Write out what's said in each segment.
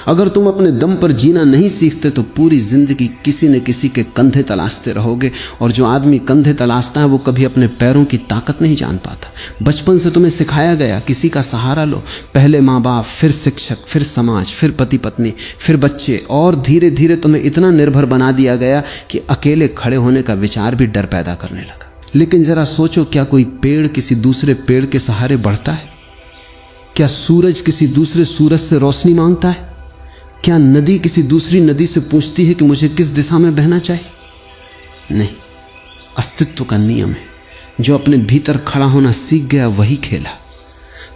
अगर तुम अपने दम पर जीना नहीं सीखते तो पूरी जिंदगी किसी न किसी के कंधे तलाशते रहोगे, और जो आदमी कंधे तलाशता है वो कभी अपने पैरों की ताकत नहीं जान पाता। बचपन से तुम्हें सिखाया गया किसी का सहारा लो, पहले माँ बाप, फिर शिक्षक, फिर समाज, फिर पति पत्नी, फिर बच्चे, और धीरे धीरे तुम्हें इतना निर्भर बना दिया गया कि अकेले खड़े होने का विचार भी डर पैदा करने लगा। लेकिन जरा सोचो, क्या कोई पेड़ किसी दूसरे पेड़ के सहारे बढ़ता है? क्या सूरज किसी दूसरे सूरज से रोशनी मांगता है? क्या नदी किसी दूसरी नदी से पूछती है कि मुझे किस दिशा में बहना चाहिए? नहीं, अस्तित्व का नियम है। जो अपने भीतर खड़ा होना सीख गया वही खेला।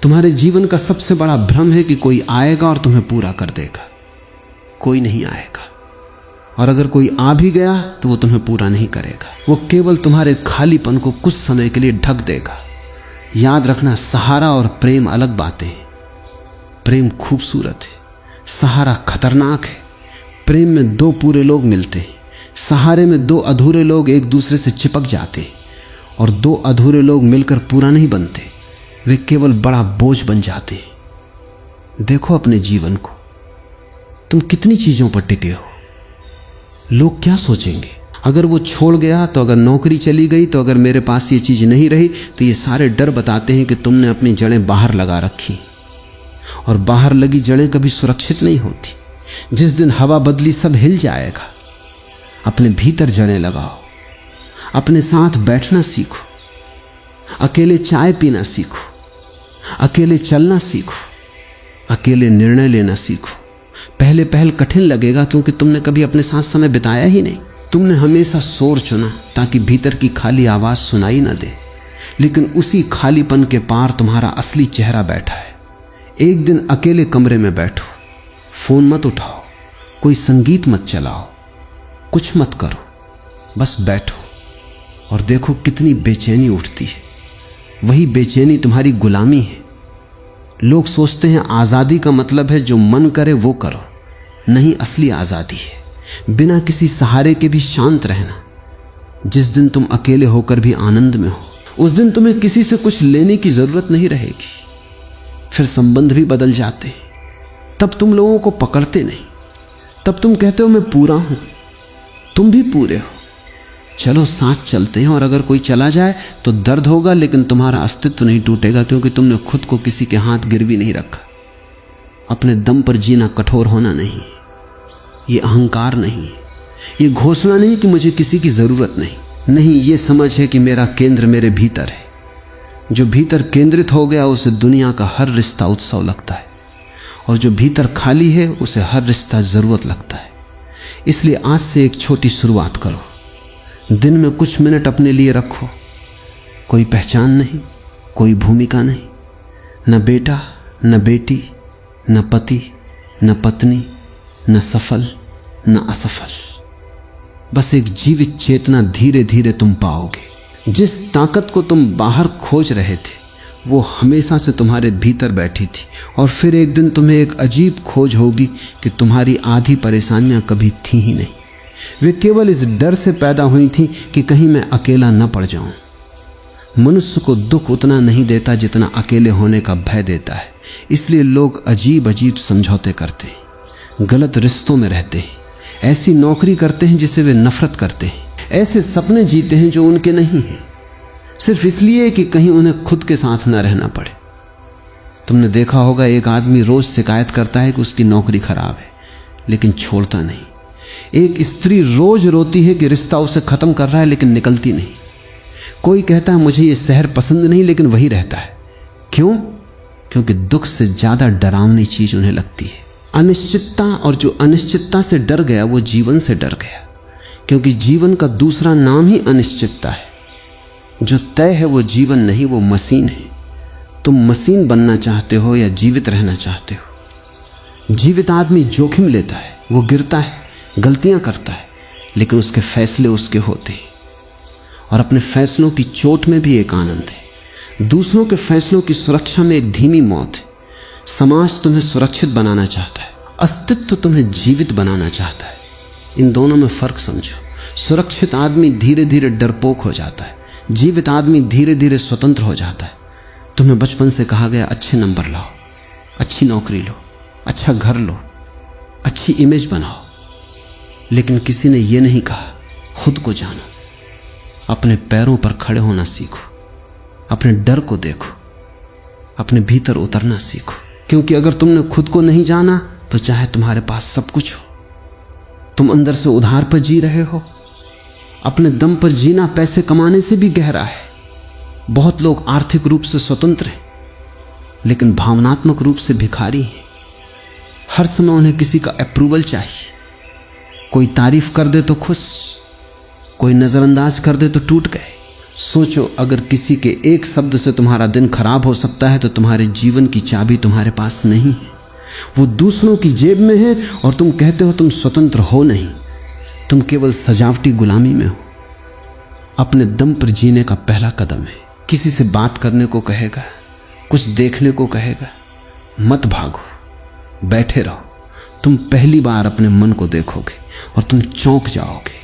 तुम्हारे जीवन का सबसे बड़ा भ्रम है कि कोई आएगा और तुम्हें पूरा कर देगा। कोई नहीं आएगा, और अगर कोई आ भी गया तो वो तुम्हें पूरा नहीं करेगा। वो केवल तुम्हारे खालीपन को कुछ समय के लिए ढक देगा। याद रखना, सहारा और प्रेम अलग बातें हैं। प्रेम खूबसूरत है, सहारा खतरनाक है। प्रेम में दो पूरे लोग मिलते हैं, सहारे में दो अधूरे लोग एक दूसरे से चिपक जाते हैं, और दो अधूरे लोग मिलकर पूरा नहीं बनते, वे केवल बड़ा बोझ बन जाते हैं। देखो अपने जीवन को, तुम कितनी चीजों पर टिके हो। लोग क्या सोचेंगे? अगर वो छोड़ गया तो, अगर नौकरी चली गई तो, अगर मेरे पास ये चीज नहीं रही तो, ये सारे डर बताते हैं कि तुमने अपनी जड़ें बाहर लगा रखी, और बाहर लगी जड़ें कभी सुरक्षित नहीं होती। जिस दिन हवा बदली सब हिल जाएगा। अपने भीतर जड़ें लगाओ, अपने साथ बैठना सीखो, अकेले चाय पीना सीखो, अकेले चलना सीखो, अकेले निर्णय लेना सीखो। पहले पहल कठिन लगेगा क्योंकि तुमने कभी अपने साथ समय बिताया ही नहीं। तुमने हमेशा शोर चुना ताकि भीतर की खाली आवाज सुनाई न दे, लेकिन उसी खालीपन के पार तुम्हारा असली चेहरा बैठा है। एक दिन अकेले कमरे में बैठो, फोन मत उठाओ, कोई संगीत मत चलाओ, कुछ मत करो, बस बैठो और देखो कितनी बेचैनी उठती है। वही बेचैनी तुम्हारी गुलामी है। लोग सोचते हैं आजादी का मतलब है जो मन करे वो करो। नहीं, असली आजादी है बिना किसी सहारे के भी शांत रहना। जिस दिन तुम अकेले होकर भी आनंद में हो, उस दिन तुम्हें किसी से कुछ लेने की जरूरत नहीं रहेगी। फिर संबंध भी बदल जाते, तब तुम लोगों को पकड़ते नहीं। तब तुम कहते हो मैं पूरा हूं, तुम भी पूरे हो, चलो साथ चलते हैं। और अगर कोई चला जाए तो दर्द होगा, लेकिन तुम्हारा अस्तित्व नहीं टूटेगा क्योंकि तुमने खुद को किसी के हाथ गिरवी नहीं रखा। अपने दम पर जीना कठोर होना नहीं, ये अहंकार नहीं, ये घोषणा नहीं कि मुझे किसी की जरूरत नहीं, ये समझ है कि मेरा केंद्र मेरे भीतर है। जो भीतर केंद्रित हो गया उसे दुनिया का हर रिश्ता उत्सव लगता है, और जो भीतर खाली है उसे हर रिश्ता जरूरत लगता है। इसलिए आज से एक छोटी शुरुआत करो। दिन में कुछ मिनट अपने लिए रखो। कोई पहचान नहीं, कोई भूमिका नहीं, न बेटा, न बेटी, न पति, न पत्नी, न सफल, न असफल। बस एक जीवित चेतना धीरे धीरे तुम पाओगे। जिस ताकत को तुम बाहर खोज रहे थे वो हमेशा से तुम्हारे भीतर बैठी थी, और फिर एक दिन तुम्हें एक अजीब खोज होगी कि तुम्हारी आधी परेशानियां कभी थी ही नहीं। वे केवल इस डर से पैदा हुई थी कि कहीं मैं अकेला न पड़ जाऊं। मनुष्य को दुख उतना नहीं देता जितना अकेले होने का भय देता है। इसलिए लोग अजीब अजीब समझौते करते हैं, गलत रिश्तों में रहते हैं, ऐसी नौकरी करते हैं जिसे वे नफरत करते हैं, ऐसे सपने जीते हैं जो उनके नहीं हैं, सिर्फ इसलिए कि कहीं उन्हें खुद के साथ न रहना पड़े। तुमने देखा होगा, एक आदमी रोज शिकायत करता है कि उसकी नौकरी खराब है, लेकिन छोड़ता नहीं। एक स्त्री रोज रोती है कि रिश्ता उसे खत्म कर रहा है, लेकिन निकलती नहीं। कोई कहता है मुझे ये शहर पसंद नहीं, लेकिन वही रहता है। क्यों? क्योंकि दुख से ज्यादा डरावनी चीज उन्हें लगती है अनिश्चितता, और जो अनिश्चितता से डर गया वो जीवन से डर गया, क्योंकि जीवन का दूसरा नाम ही अनिश्चितता है। जो तय है वो जीवन नहीं, वो मशीन है। तुम मशीन बनना चाहते हो या जीवित रहना चाहते हो? जीवित आदमी जोखिम लेता है, वो गिरता है, गलतियां करता है, लेकिन उसके फैसले उसके होते हैं, और अपने फैसलों की चोट में भी एक आनंद है। दूसरों के फैसलों की सुरक्षा में एक धीमी मौत है। समाज तुम्हें सुरक्षित बनाना चाहता है, अस्तित्व तुम्हें जीवित बनाना चाहता है। इन दोनों में फर्क समझो। सुरक्षित आदमी धीरे धीरे डरपोक हो जाता है, जीवित आदमी धीरे धीरे स्वतंत्र हो जाता है। तुम्हें बचपन से कहा गया अच्छे नंबर लाओ, अच्छी नौकरी लो, अच्छा घर लो, अच्छी इमेज बनाओ, लेकिन किसी ने यह नहीं कहा खुद को जानो, अपने पैरों पर खड़े होना सीखो, अपने डर को देखो, अपने भीतर उतरना सीखो। क्योंकि अगर तुमने खुद को नहीं जाना तो चाहे तुम्हारे पास सब कुछ हो, तुम अंदर से उधार पर जी रहे हो। अपने दम पर जीना पैसे कमाने से भी गहरा है। बहुत लोग आर्थिक रूप से स्वतंत्र हैं, लेकिन भावनात्मक रूप से भिखारी हैं। हर समय उन्हें किसी का अप्रूवल चाहिए। कोई तारीफ कर दे तो खुश, कोई नजरअंदाज कर दे तो टूट गए। सोचो, अगर किसी के एक शब्द से तुम्हारा दिन खराब हो सकता है तो तुम्हारे जीवन की चाबी तुम्हारे पास नहीं है, वो दूसरों की जेब में है। और तुम कहते हो तुम स्वतंत्र हो नहीं, तुम केवल सजावटी गुलामी में हो। अपने दम पर जीने का पहला कदम है। किसी से बात करने को कहेगा, कुछ देखने को कहेगा, मत भागो, बैठे रहो। तुम पहली बार अपने मन को देखोगे और तुम चौंक जाओगे।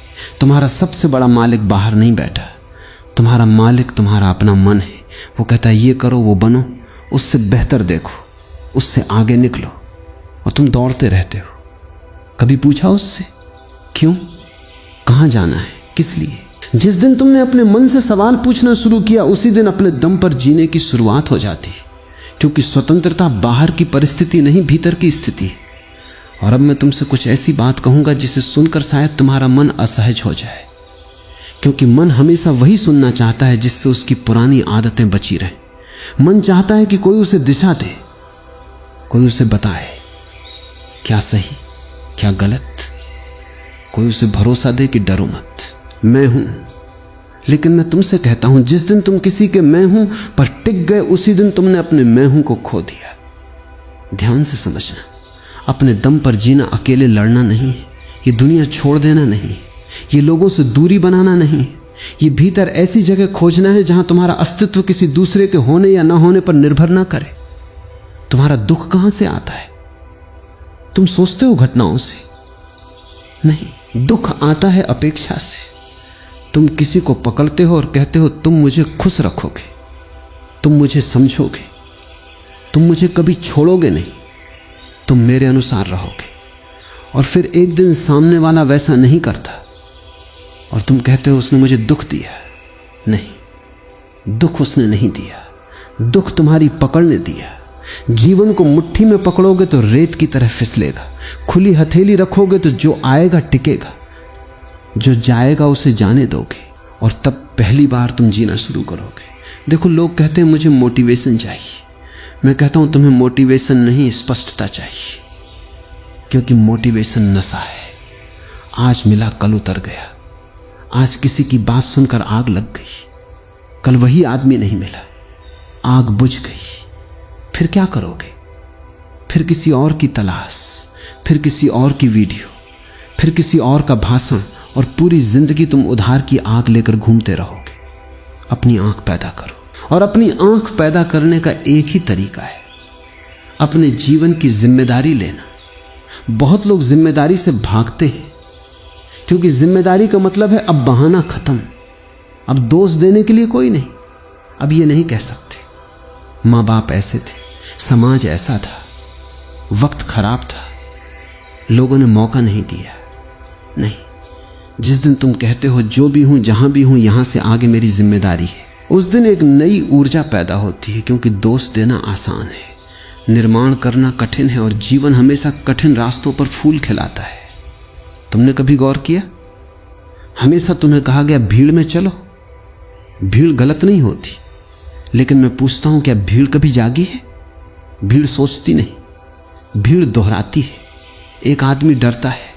तुम्हारा सबसे बड़ा मालिक बाहर नहीं बैठा, तुम्हारा मालिक तुम्हारा अपना मन है। वो कहता है ये करो, वो बनो, उससे बेहतर देखो, उससे आगे निकलो, और तुम दौड़ते रहते हो। कभी पूछा उससे क्यों, कहां जाना है, किस लिए? जिस दिन तुमने अपने मन से सवाल पूछना शुरू किया, उसी दिन अपने दम पर जीने की शुरुआत हो जाती है। क्योंकि स्वतंत्रता बाहर की परिस्थिति नहीं, भीतर की स्थिति है। और अब मैं तुमसे कुछ ऐसी बात कहूंगा जिसे सुनकर शायद तुम्हारा मन असहज हो जाए, क्योंकि मन हमेशा वही सुनना चाहता है जिससे उसकी पुरानी आदतें बची रहें। मन चाहता है कि कोई उसे दिशा दे, कोई उसे बताए क्या सही क्या गलत, कोई उसे भरोसा दे कि डरो मत, मैं हूं। लेकिन मैं तुमसे कहता हूं, जिस दिन तुम किसी के मैं हूं पर टिक गए, उसी दिन तुमने अपने मैं हूं को खो दिया। ध्यान से समझना, अपने दम पर जीना अकेले लड़ना नहीं है, ये दुनिया छोड़ देना नहीं, ये लोगों से दूरी बनाना नहीं, ये भीतर ऐसी जगह खोजना है जहां तुम्हारा अस्तित्व किसी दूसरे के होने या ना होने पर निर्भर ना करे। तुम्हारा दुख कहां से आता है? तुम सोचते हो घटनाओं से? नहीं, दुख आता है अपेक्षा से। तुम किसी को पकड़ते हो और कहते हो तुम मुझे खुश रखोगे, तुम मुझे समझोगे, तुम मुझे कभी छोड़ोगे नहीं, तुम मेरे अनुसार रहोगे। और फिर एक दिन सामने वाला वैसा नहीं करता और तुम कहते हो उसने मुझे दुख दिया। नहीं, दुख उसने नहीं दिया, दुख तुम्हारी पकड़ ने दिया। जीवन को मुट्ठी में पकड़ोगे तो रेत की तरह फिसलेगा, खुली हथेली रखोगे तो जो आएगा टिकेगा, जो जाएगा उसे जाने दोगे, और तब पहली बार तुम जीना शुरू करोगे। देखो, लोग कहते हैं मुझे मोटिवेशन चाहिए। मैं कहता हूं तुम्हें मोटिवेशन नहीं, स्पष्टता चाहिए। क्योंकि मोटिवेशन नशा है, आज मिला कल उतर गया। आज किसी की बात सुनकर आग लग गई, कल वही आदमी नहीं मिला, आग बुझ गई। फिर क्या करोगे? फिर किसी और की तलाश, फिर किसी और की वीडियो, फिर किसी और का भाषण, और पूरी जिंदगी तुम उधार की आग लेकर घूमते रहोगे। अपनी आंख पैदा करो, और अपनी आंख पैदा करने का एक ही तरीका है, अपने जीवन की जिम्मेदारी लेना। बहुत लोग जिम्मेदारी से भागते हैं, क्योंकि जिम्मेदारी का मतलब है अब बहाना खत्म, अब दोष देने के लिए कोई नहीं। अब ये नहीं कह सकते माँ बाप ऐसे थे, समाज ऐसा था, वक्त खराब था, लोगों ने मौका नहीं दिया। नहीं, जिस दिन तुम कहते हो जो भी हूं, जहां भी हूं, यहां से आगे मेरी जिम्मेदारी है, उस दिन एक नई ऊर्जा पैदा होती है। क्योंकि दोष देना आसान है, निर्माण करना कठिन है, और जीवन हमेशा कठिन रास्तों पर फूल खिलाता है। तुमने कभी गौर किया? हमेशा तुम्हें कहा गया भीड़ में चलो। भीड़ गलत नहीं होती, लेकिन मैं पूछता हूं क्या भीड़ कभी जागी है? भीड़ सोचती नहीं, भीड़ दोहराती है। एक आदमी डरता है,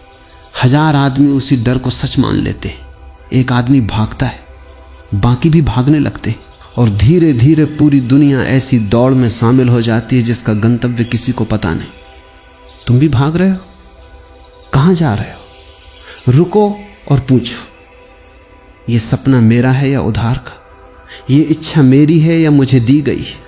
1000 आदमी उसी डर को सच मान लेते हैं। एक आदमी भागता है, बाकी भी भागने लगते हैं, और धीरे धीरे पूरी दुनिया ऐसी दौड़ में शामिल हो जाती है जिसका गंतव्य किसी को पता नहीं। तुम भी भाग रहे हो, कहां जा रहे हो? रुको और पूछो, ये सपना मेरा है या उधार का? ये इच्छा मेरी है या मुझे दी गई है?